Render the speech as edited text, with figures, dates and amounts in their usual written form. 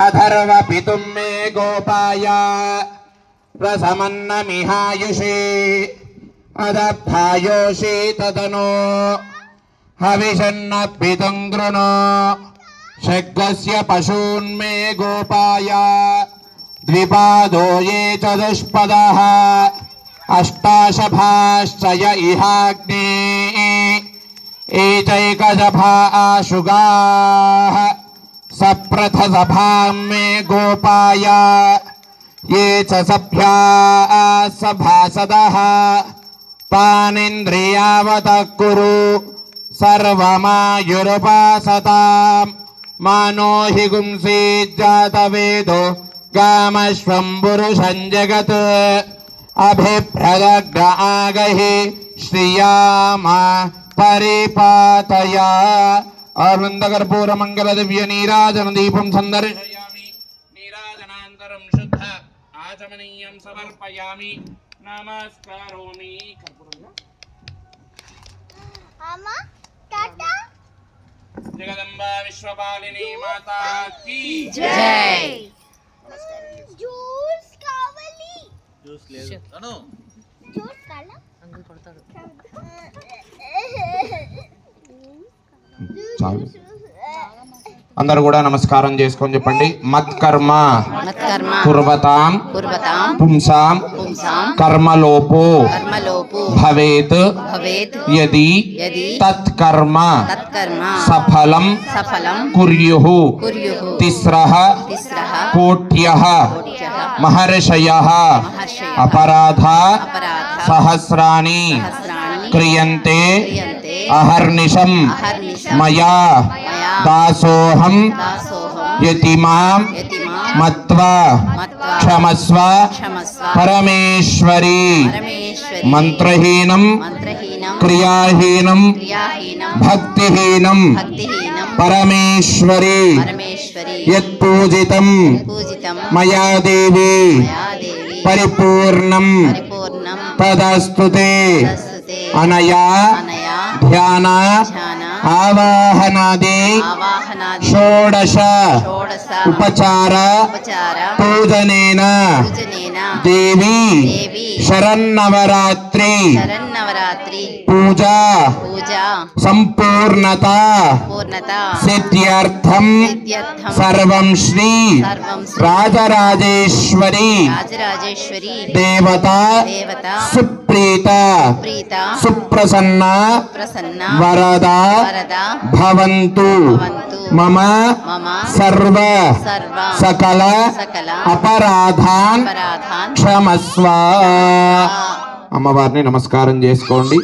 अधर्व पितुं मे गोपाय रसमन्नमिहायुषे अदब्धायोषे तदनो हविषन्न पितुं गृणो शग्गस्य पशून्मे गोपाय द्विपादो ये चतुष्पदः अष्टाशभाश्च य इहाग्ने एचैकशभा आशुगाः सप्रथसभां मे गोपाय ये च सभ्याः सभासदः तानिन्द्रियावतः कुरु सर्वमायुरुपासतां मानो हि गुंसीज्जातवेदो गामश्वं पुरुषं जगत् अभिभ्रदग्ध आगहि श्रियामा परिपातया अवृंदकर्पूर मंगल दिव्य नीराजन दीपं संदर्शयामि नीराजनान्तरं शुद्ध आचमनीयं समर्पयामि नमस्कारोमि अम्मा टाटा जगदंबा विश्वपालिनी माता की जय। जूस कावली జ్యూస్ లేదు అను जूस काला అంకుల్ కొడతాడు చాలు అందరూ కూడా నమస్కారం చేసుకొని చెప్పండి మత్కర్మ మత్కర్మ కుర్వతాం కుర్వతాం పుంసాం పుంసాం కర్మలోపో కర్మలోపో భవేత్ భవేత్ యది యది తత్కర్మ తత్కర్మ సఫలం సఫలం కుర్యుః కుర్యుః తిస్రః తిస్రః కోట్యః కోట్యః మహర్షయః మహర్షయః అపరాధ అపరాధ సహస్రాణి సహస్రాణి క్రియంతే క్రియంతే అహర్నిశం అహర్నిశం మయా మయా దాసోహం దాసోహం యతిమాం యతిమాం మత్వా మత్వా క్షమస్వ క్షమస్వ పరమేశ్వరి పరమేశ్వరి మంత్రహీనం మంత్రహీనం క్రియాహీనం క్రియాహీనం భక్తిహీనం భక్తిహీనం పరమేశ్వరి పరమేశ్వరి యత్పూజితం పూజితం మయా దేవి మయా దేవి పరిపూర్ణం పరిపూర్ణం తదస్తుతే ప్రస్తుతే అనయా అనయా ధ్యాన ధ్యాన ఆవాహనాది ఆవాహనాది షోడశ షోడశ ఉపచార ఉపచార పూజనేన పూజనేన దేవి దేవి శరన్నవరాత్రి శరన్నవరాత్రి పూజ పూజ సంపూర్ణత పూర్ణత సిద్ధ్యర్థం సిద్ధ్యర్థం సర్వం శ్రీ సర్వం శ్రీ రాజరాజేశ్వరి రాజరాజేశ్వరి దేవత దేవత సుప్రీత ప్రీత సుప్రసన్న ప్రసన్న వరద వరద భవంతు భవంతు మమ మమ సర్వ సర్వ సకల సకల అపరాధాన్ అపరాధాన్ క్షమస్వ అమ్మవారిని నమస్కారం చేసుకోండి.